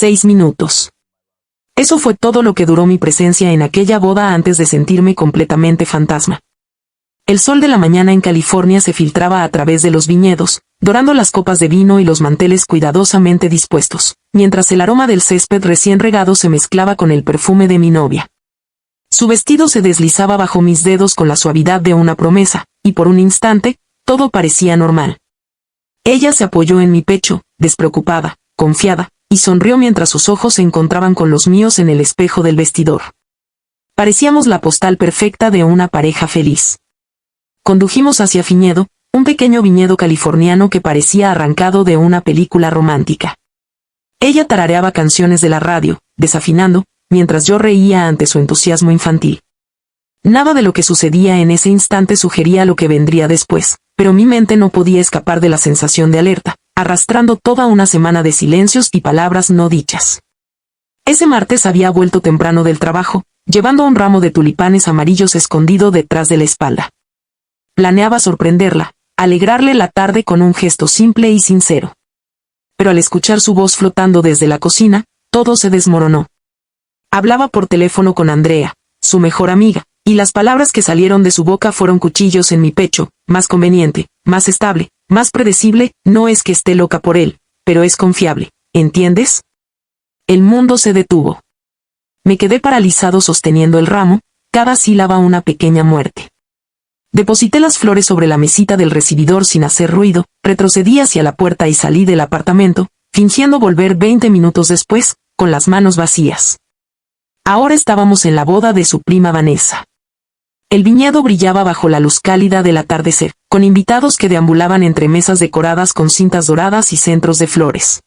6 minutos. Eso fue todo lo que duró mi presencia en aquella boda antes de sentirme completamente fantasma. El sol de la mañana en California se filtraba a través de los viñedos, dorando las copas de vino y los manteles cuidadosamente dispuestos, mientras el aroma del césped recién regado se mezclaba con el perfume de mi novia. Su vestido se deslizaba bajo mis dedos con la suavidad de una promesa, y por un instante, todo parecía normal. Ella se apoyó en mi pecho, despreocupada, confiada, y sonrió mientras sus ojos se encontraban con los míos en el espejo del vestidor. Parecíamos la postal perfecta de una pareja feliz. Condujimos hacia Fiñedo, un pequeño viñedo californiano que parecía arrancado de una película romántica. Ella tarareaba canciones de la radio, desafinando, mientras yo reía ante su entusiasmo infantil. Nada de lo que sucedía en ese instante sugería lo que vendría después, pero mi mente no podía escapar de la sensación de alerta, arrastrando toda una semana de silencios y palabras no dichas. Ese martes había vuelto temprano del trabajo, llevando un ramo de tulipanes amarillos escondido detrás de la espalda. Planeaba sorprenderla, alegrarle la tarde con un gesto simple y sincero. Pero al escuchar su voz flotando desde la cocina, todo se desmoronó. Hablaba por teléfono con Andrea, su mejor amiga, y las palabras que salieron de su boca fueron cuchillos en mi pecho: más conveniente, más estable, más predecible. No es que esté loca por él, pero es confiable, ¿entiendes? El mundo se detuvo. Me quedé paralizado sosteniendo el ramo, cada sílaba una pequeña muerte. Deposité las flores sobre la mesita del recibidor sin hacer ruido, retrocedí hacia la puerta y salí del apartamento, fingiendo volver 20 minutos después, con las manos vacías. Ahora estábamos en la boda de su prima Vanessa. El viñedo brillaba bajo la luz cálida del atardecer, con invitados que deambulaban entre mesas decoradas con cintas doradas y centros de flores.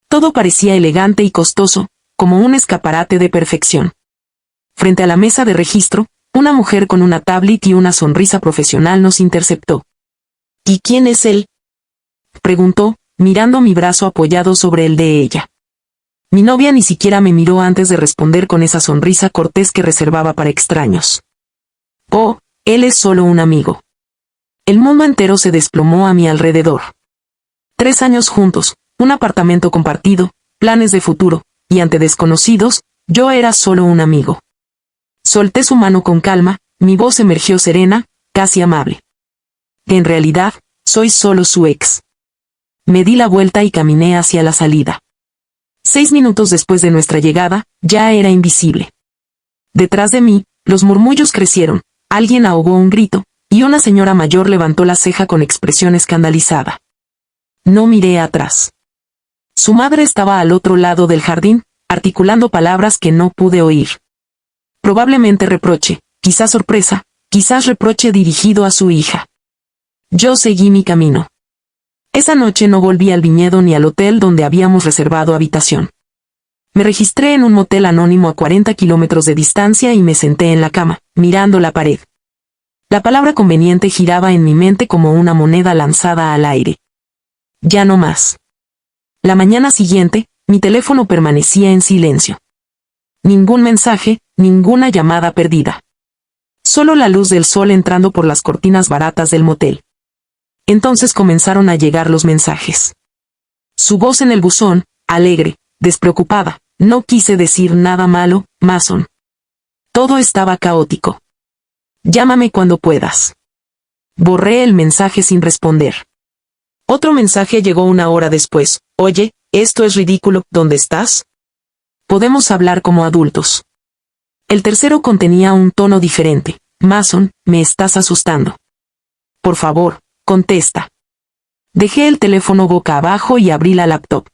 Todo parecía elegante y costoso, como un escaparate de perfección. Frente a la mesa de registro, una mujer con una tablet y una sonrisa profesional nos interceptó. ¿Y quién es él?, preguntó, mirando mi brazo apoyado sobre el de ella. Mi novia ni siquiera me miró antes de responder con esa sonrisa cortés que reservaba para extraños. Oh, él es solo un amigo. El mundo entero se desplomó a mi alrededor. 3 años juntos, un apartamento compartido, planes de futuro, y ante desconocidos, yo era solo un amigo. Solté su mano con calma, mi voz emergió serena, casi amable. En realidad, soy solo su ex. Me di la vuelta y caminé hacia la salida. 6 minutos después de nuestra llegada, ya era invisible. Detrás de mí, los murmullos crecieron, alguien ahogó un grito, y una señora mayor levantó la ceja con expresión escandalizada. No miré atrás. Su madre estaba al otro lado del jardín, articulando palabras que no pude oír. Probablemente reproche, quizás sorpresa, quizás reproche dirigido a su hija. Yo seguí mi camino. Esa noche no volví al viñedo ni al hotel donde habíamos reservado habitación. Me registré en un motel anónimo a 40 kilómetros de distancia y me senté en la cama, mirando la pared. La palabra conveniente giraba en mi mente como una moneda lanzada al aire. Ya no más. La mañana siguiente, mi teléfono permanecía en silencio. Ningún mensaje, ninguna llamada perdida. Solo la luz del sol entrando por las cortinas baratas del motel. Entonces comenzaron a llegar los mensajes. Su voz en el buzón, alegre, despreocupada. No quise decir nada malo, Mason. Todo estaba caótico. Llámame cuando puedas. Borré el mensaje sin responder. Otro mensaje llegó 1 hora después. Oye, esto es ridículo, ¿dónde estás? Podemos hablar como adultos. El tercero contenía un tono diferente. Mason, me estás asustando. Por favor, contesta. Dejé el teléfono boca abajo y abrí la laptop.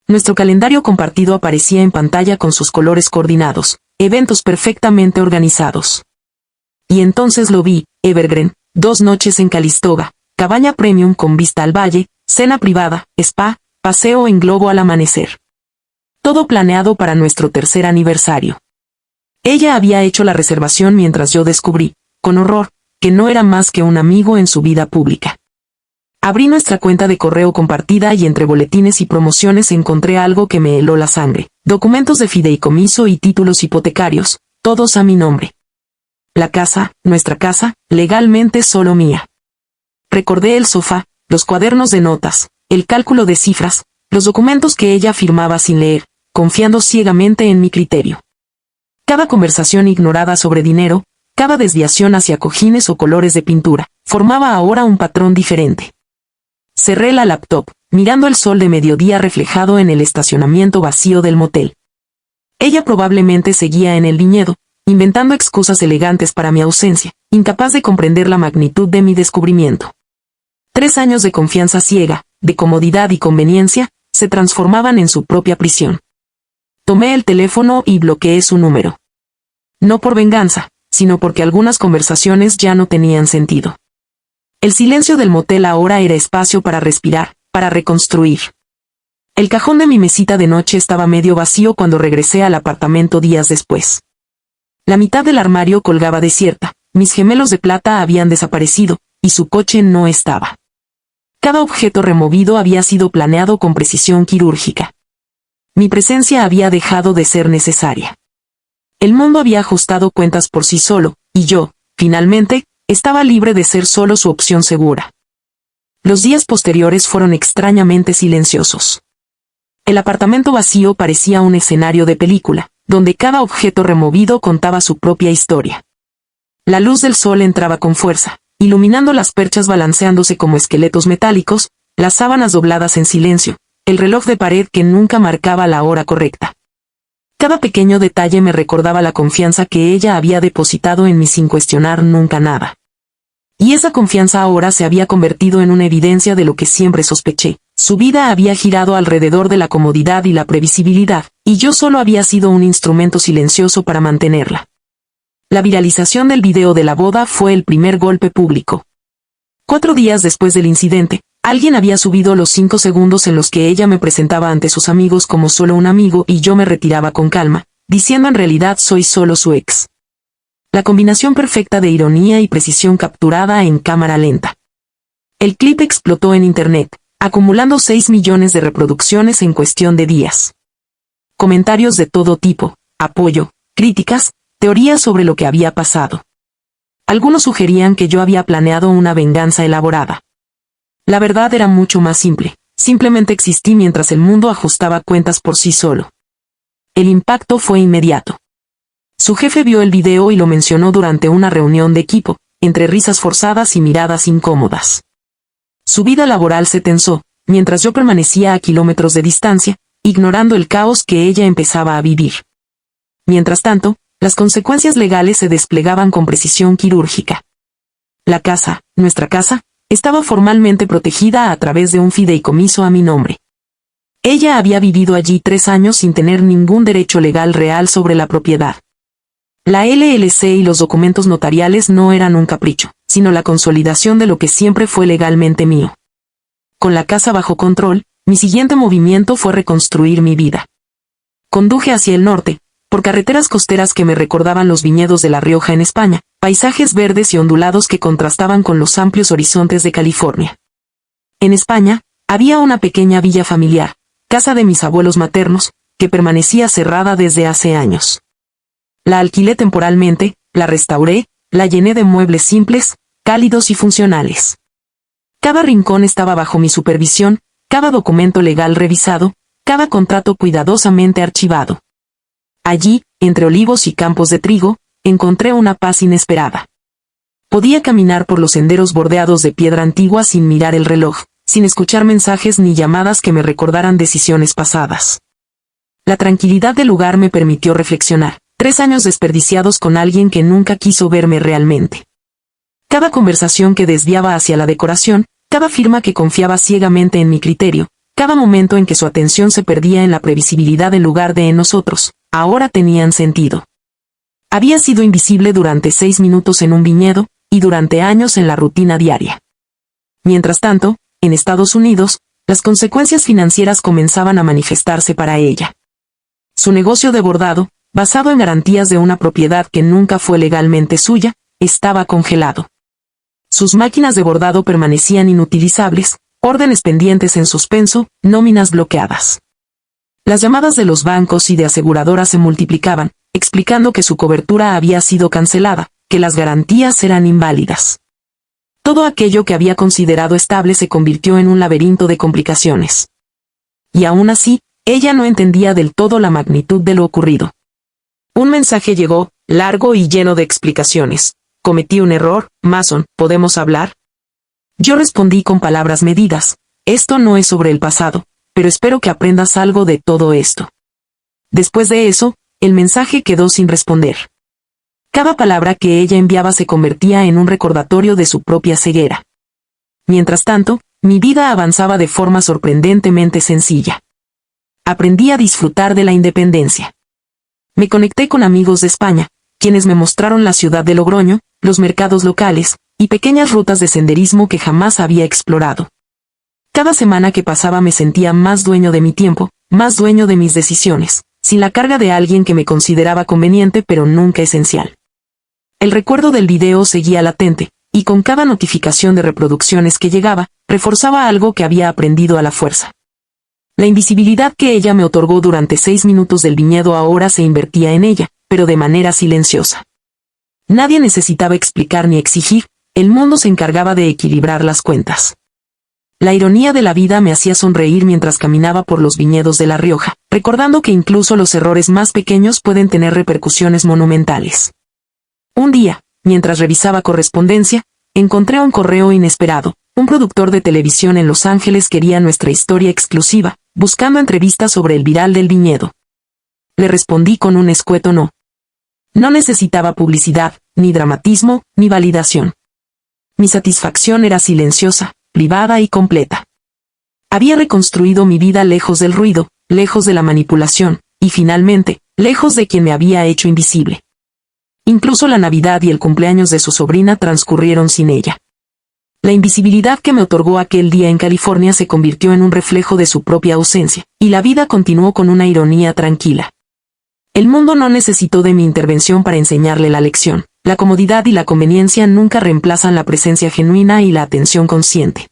Nuestro calendario compartido aparecía en pantalla con sus colores coordinados, eventos perfectamente organizados. Y entonces lo vi: Evergreen, 2 noches en Calistoga, cabaña premium con vista al valle, cena privada, spa, paseo en globo al amanecer. Todo planeado para nuestro 3er aniversario. Ella había hecho la reservación mientras yo descubrí, con horror, que no era más que un amigo en su vida pública. Abrí nuestra cuenta de correo compartida y entre boletines y promociones encontré algo que me heló la sangre: documentos de fideicomiso y títulos hipotecarios, todos a mi nombre. La casa, nuestra casa, legalmente solo mía. Recordé el sofá, los cuadernos de notas, el cálculo de cifras, los documentos que ella firmaba sin leer, confiando ciegamente en mi criterio. Cada conversación ignorada sobre dinero, cada desviación hacia cojines o colores de pintura, formaba ahora un patrón diferente. Cerré la laptop, mirando el sol de mediodía reflejado en el estacionamiento vacío del motel. Ella probablemente seguía en el viñedo, inventando excusas elegantes para mi ausencia, incapaz de comprender la magnitud de mi descubrimiento. 3 años de confianza ciega, de comodidad y conveniencia, se transformaban en su propia prisión. Tomé el teléfono y bloqueé su número. No por venganza, sino porque algunas conversaciones ya no tenían sentido. El silencio del motel ahora era espacio para respirar, para reconstruir. El cajón de mi mesita de noche estaba medio vacío cuando regresé al apartamento días después. La mitad del armario colgaba desierta, mis gemelos de plata habían desaparecido, y su coche no estaba. Cada objeto removido había sido planeado con precisión quirúrgica. Mi presencia había dejado de ser necesaria. El mundo había ajustado cuentas por sí solo, y yo, finalmente, estaba libre de ser solo su opción segura. Los días posteriores fueron extrañamente silenciosos. El apartamento vacío parecía un escenario de película, donde cada objeto removido contaba su propia historia. La luz del sol entraba con fuerza, iluminando las perchas balanceándose como esqueletos metálicos, las sábanas dobladas en silencio, el reloj de pared que nunca marcaba la hora correcta. Cada pequeño detalle me recordaba la confianza que ella había depositado en mí sin cuestionar nunca nada. Y esa confianza ahora se había convertido en una evidencia de lo que siempre sospeché. Su vida había girado alrededor de la comodidad y la previsibilidad, y yo solo había sido un instrumento silencioso para mantenerla. La viralización del video de la boda fue el primer golpe público. 4 días después del incidente, alguien había subido los 5 segundos en los que ella me presentaba ante sus amigos como solo un amigo y yo me retiraba con calma, diciendo en realidad soy solo su ex. La combinación perfecta de ironía y precisión capturada en cámara lenta. El clip explotó en internet, acumulando 6 millones de reproducciones en cuestión de días. Comentarios de todo tipo, apoyo, críticas, teorías sobre lo que había pasado. Algunos sugerían que yo había planeado una venganza elaborada. La verdad era mucho más simple, simplemente existí mientras el mundo ajustaba cuentas por sí solo. El impacto fue inmediato. Su jefe vio el video y lo mencionó durante una reunión de equipo, entre risas forzadas y miradas incómodas. Su vida laboral se tensó, mientras yo permanecía a kilómetros de distancia, ignorando el caos que ella empezaba a vivir. Mientras tanto, las consecuencias legales se desplegaban con precisión quirúrgica. La casa, nuestra casa, estaba formalmente protegida a través de un fideicomiso a mi nombre. Ella había vivido allí 3 años sin tener ningún derecho legal real sobre la propiedad. La LLC y los documentos notariales no eran un capricho, sino la consolidación de lo que siempre fue legalmente mío. Con la casa bajo control, mi siguiente movimiento fue reconstruir mi vida. Conduje hacia el norte, por carreteras costeras que me recordaban los viñedos de La Rioja en España, paisajes verdes y ondulados que contrastaban con los amplios horizontes de California. En España, había una pequeña villa familiar, casa de mis abuelos maternos, que permanecía cerrada desde hace años. La alquilé temporalmente, la restauré, la llené de muebles simples, cálidos y funcionales. Cada rincón estaba bajo mi supervisión, cada documento legal revisado, cada contrato cuidadosamente archivado. Allí, entre olivos y campos de trigo, encontré una paz inesperada. Podía caminar por los senderos bordeados de piedra antigua sin mirar el reloj, sin escuchar mensajes ni llamadas que me recordaran decisiones pasadas. La tranquilidad del lugar me permitió reflexionar. 3 años desperdiciados con alguien que nunca quiso verme realmente. Cada conversación que desviaba hacia la decoración, cada firma que confiaba ciegamente en mi criterio, cada momento en que su atención se perdía en la previsibilidad en lugar de en nosotros, ahora tenían sentido. Había sido invisible durante 6 minutos en un viñedo, y durante años en la rutina diaria. Mientras tanto, en Estados Unidos, las consecuencias financieras comenzaban a manifestarse para ella. Su negocio de bordado, basado en garantías de una propiedad que nunca fue legalmente suya, estaba congelado. Sus máquinas de bordado permanecían inutilizables, órdenes pendientes en suspenso, nóminas bloqueadas. Las llamadas de los bancos y de aseguradoras se multiplicaban, explicando que su cobertura había sido cancelada, que las garantías eran inválidas. Todo aquello que había considerado estable se convirtió en un laberinto de complicaciones. Y aún así, Ella no entendía del todo la magnitud de lo ocurrido. Un mensaje llegó, largo y lleno de explicaciones. Cometí un error, Mason, ¿podemos hablar? Yo respondí con palabras medidas. Esto no es sobre el pasado, pero espero que aprendas algo de todo esto. Después de eso, el mensaje quedó sin responder. Cada palabra que ella enviaba se convertía en un recordatorio de su propia ceguera. Mientras tanto, mi vida avanzaba de forma sorprendentemente sencilla. Aprendí a disfrutar de la independencia. Me conecté con amigos de España, quienes me mostraron la ciudad de Logroño, los mercados locales, y pequeñas rutas de senderismo que jamás había explorado. Cada semana que pasaba me sentía más dueño de mi tiempo, más dueño de mis decisiones, sin la carga de alguien que me consideraba conveniente pero nunca esencial. El recuerdo del video seguía latente, y con cada notificación de reproducciones que llegaba, reforzaba algo que había aprendido a la fuerza. La invisibilidad que ella me otorgó durante 6 minutos del viñedo ahora se invertía en ella, pero de manera silenciosa. Nadie necesitaba explicar ni exigir, el mundo se encargaba de equilibrar las cuentas. La ironía de la vida me hacía sonreír mientras caminaba por los viñedos de La Rioja, recordando que incluso los errores más pequeños pueden tener repercusiones monumentales. Un día, mientras revisaba correspondencia, encontré un correo inesperado. Un productor de televisión en Los Ángeles quería nuestra historia exclusiva, buscando entrevistas sobre el viral del viñedo. Le respondí con un escueto no. No necesitaba publicidad, ni dramatismo, ni validación. Mi satisfacción era silenciosa, privada y completa. Había reconstruido mi vida lejos del ruido, lejos de la manipulación, y finalmente, lejos de quien me había hecho invisible. Incluso la Navidad y el cumpleaños de su sobrina transcurrieron sin ella. La invisibilidad que me otorgó aquel día en California se convirtió en un reflejo de su propia ausencia, y la vida continuó con una ironía tranquila. El mundo no necesitó de mi intervención para enseñarle la lección. La comodidad y la conveniencia nunca reemplazan la presencia genuina y la atención consciente.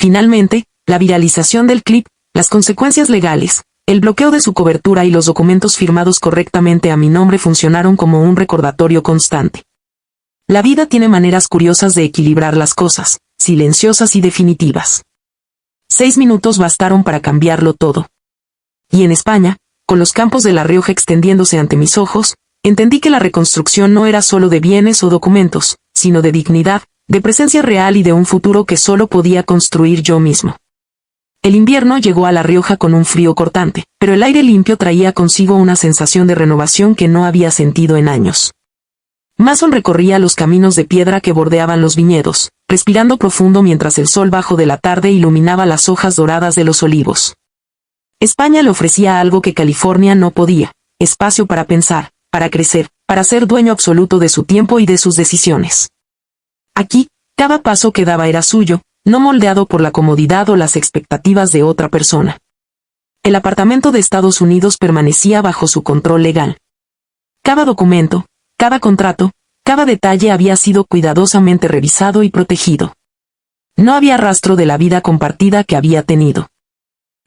Finalmente, la viralización del clip, las consecuencias legales, el bloqueo de su cobertura y los documentos firmados correctamente a mi nombre funcionaron como un recordatorio constante. La vida tiene maneras curiosas de equilibrar las cosas, silenciosas y definitivas. 6 minutos bastaron para cambiarlo todo. Y en España, con los campos de La Rioja extendiéndose ante mis ojos, entendí que la reconstrucción no era solo de bienes o documentos, sino de dignidad, de presencia real y de un futuro que solo podía construir yo mismo. El invierno llegó a La Rioja con un frío cortante, pero el aire limpio traía consigo una sensación de renovación que no había sentido en años. Mason recorría los caminos de piedra que bordeaban los viñedos, respirando profundo mientras el sol bajo de la tarde iluminaba las hojas doradas de los olivos. España le ofrecía algo que California no podía: espacio para pensar, para crecer, para ser dueño absoluto de su tiempo y de sus decisiones. Aquí, cada paso que daba era suyo, no moldeado por la comodidad o las expectativas de otra persona. El apartamento de Estados Unidos permanecía bajo su control legal. Cada documento, cada contrato, cada detalle había sido cuidadosamente revisado y protegido. No había rastro de la vida compartida que había tenido.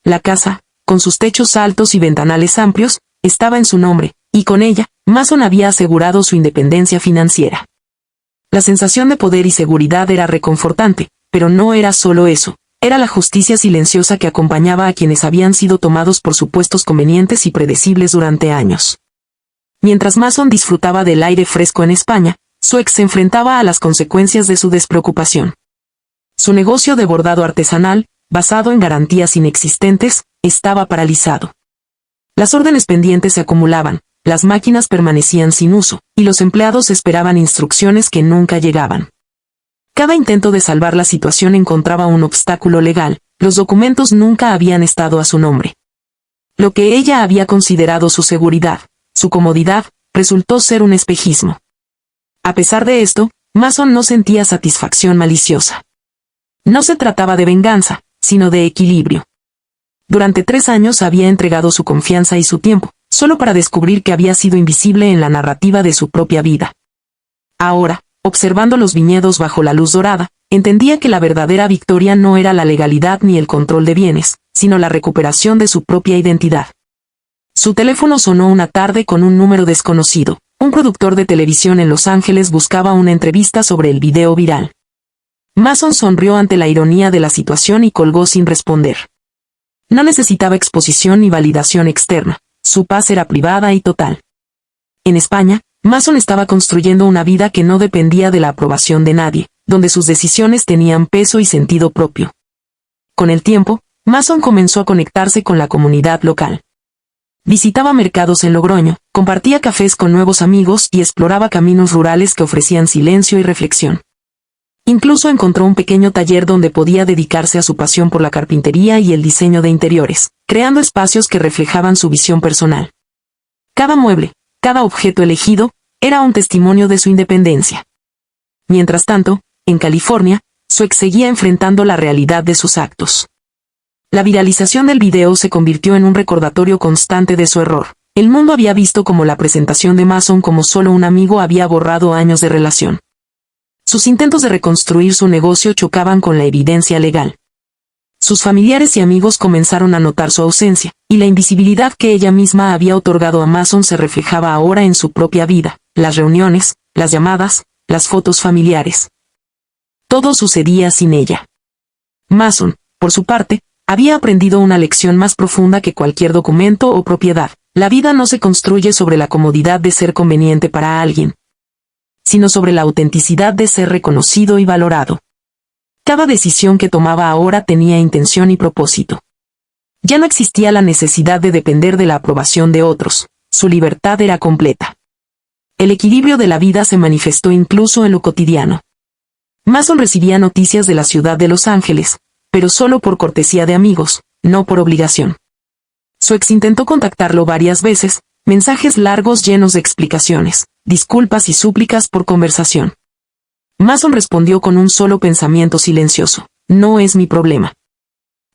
La casa, con sus techos altos y ventanales amplios, estaba en su nombre, y con ella, Mason había asegurado su independencia financiera. La sensación de poder y seguridad era reconfortante, pero no era solo eso, era la justicia silenciosa que acompañaba a quienes habían sido tomados por supuestos convenientes y predecibles durante años. Mientras Mason disfrutaba del aire fresco en España, su ex se enfrentaba a las consecuencias de su despreocupación. Su negocio de bordado artesanal, basado en garantías inexistentes, estaba paralizado. Las órdenes pendientes se acumulaban, las máquinas permanecían sin uso, y los empleados esperaban instrucciones que nunca llegaban. Cada intento de salvar la situación encontraba un obstáculo legal: los documentos nunca habían estado a su nombre. Lo que ella había considerado su seguridad, su comodidad, resultó ser un espejismo. A pesar de esto, Mason no sentía satisfacción maliciosa. No se trataba de venganza, sino de equilibrio. Durante 3 años había entregado su confianza y su tiempo, solo para descubrir que había sido invisible en la narrativa de su propia vida. Ahora, observando los viñedos bajo la luz dorada, entendía que la verdadera victoria no era la legalidad ni el control de bienes, sino la recuperación de su propia identidad. Su teléfono sonó una tarde con un número desconocido. Un productor de televisión en Los Ángeles buscaba una entrevista sobre el video viral. Mason sonrió ante la ironía de la situación y colgó sin responder. No necesitaba exposición ni validación externa, su paz era privada y total. En España, Mason estaba construyendo una vida que no dependía de la aprobación de nadie, donde sus decisiones tenían peso y sentido propio. Con el tiempo, Mason comenzó a conectarse con la comunidad local. Visitaba mercados en Logroño, compartía cafés con nuevos amigos y exploraba caminos rurales que ofrecían silencio y reflexión. Incluso encontró un pequeño taller donde podía dedicarse a su pasión por la carpintería y el diseño de interiores, creando espacios que reflejaban su visión personal. Cada mueble, cada objeto elegido, era un testimonio de su independencia. Mientras tanto, en California, Sweeck seguía enfrentando la realidad de sus actos. La viralización del video se convirtió en un recordatorio constante de su error. El mundo había visto como la presentación de Mason como solo un amigo había borrado años de relación. Sus intentos de reconstruir su negocio chocaban con la evidencia legal. Sus familiares y amigos comenzaron a notar su ausencia, y la invisibilidad que ella misma había otorgado a Mason se reflejaba ahora en su propia vida, las reuniones, las llamadas, las fotos familiares. Todo sucedía sin ella. Mason, por su parte, había aprendido una lección más profunda que cualquier documento o propiedad. La vida no se construye sobre la comodidad de ser conveniente para alguien, sino sobre la autenticidad de ser reconocido y valorado. Cada decisión que tomaba ahora tenía intención y propósito. Ya no existía la necesidad de depender de la aprobación de otros, su libertad era completa. El equilibrio de la vida se manifestó incluso en lo cotidiano. Mason recibía noticias de la ciudad de Los Ángeles, pero solo por cortesía de amigos, no por obligación. Su ex intentó contactarlo varias veces, mensajes largos llenos de explicaciones, disculpas y súplicas por conversación. Mason respondió con un solo pensamiento silencioso: no es mi problema.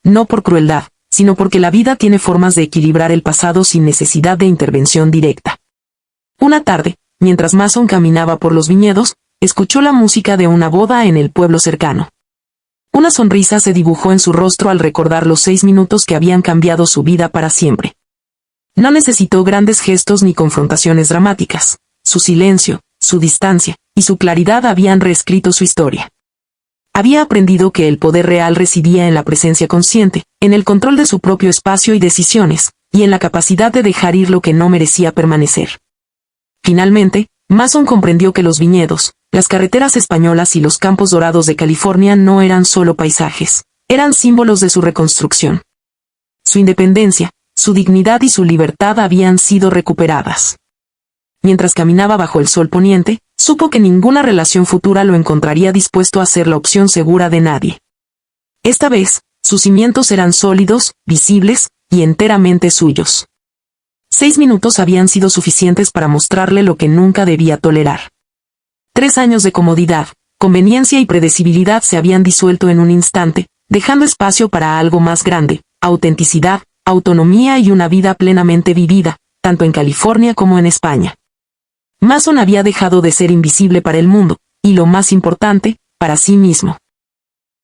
No por crueldad, sino porque la vida tiene formas de equilibrar el pasado sin necesidad de intervención directa. Una tarde, mientras Mason caminaba por los viñedos, escuchó la música de una boda en el pueblo cercano. Una sonrisa se dibujó en su rostro al recordar los 6 minutos que habían cambiado su vida para siempre. No necesitó grandes gestos ni confrontaciones dramáticas. Su silencio, su distancia y su claridad habían reescrito su historia. Había aprendido que el poder real residía en la presencia consciente, en el control de su propio espacio y decisiones, y en la capacidad de dejar ir lo que no merecía permanecer. Finalmente, Mason comprendió que los viñedos, las carreteras españolas y los campos dorados de California no eran solo paisajes, eran símbolos de su reconstrucción. Su independencia, su dignidad y su libertad habían sido recuperadas. Mientras caminaba bajo el sol poniente, supo que ninguna relación futura lo encontraría dispuesto a ser la opción segura de nadie. Esta vez, sus cimientos eran sólidos, visibles y enteramente suyos. 6 minutos habían sido suficientes para mostrarle lo que nunca debía tolerar. 3 años de comodidad, conveniencia y predecibilidad se habían disuelto en un instante, dejando espacio para algo más grande: autenticidad, autonomía y una vida plenamente vivida, tanto en California como en España. Mason había dejado de ser invisible para el mundo, y lo más importante, para sí mismo.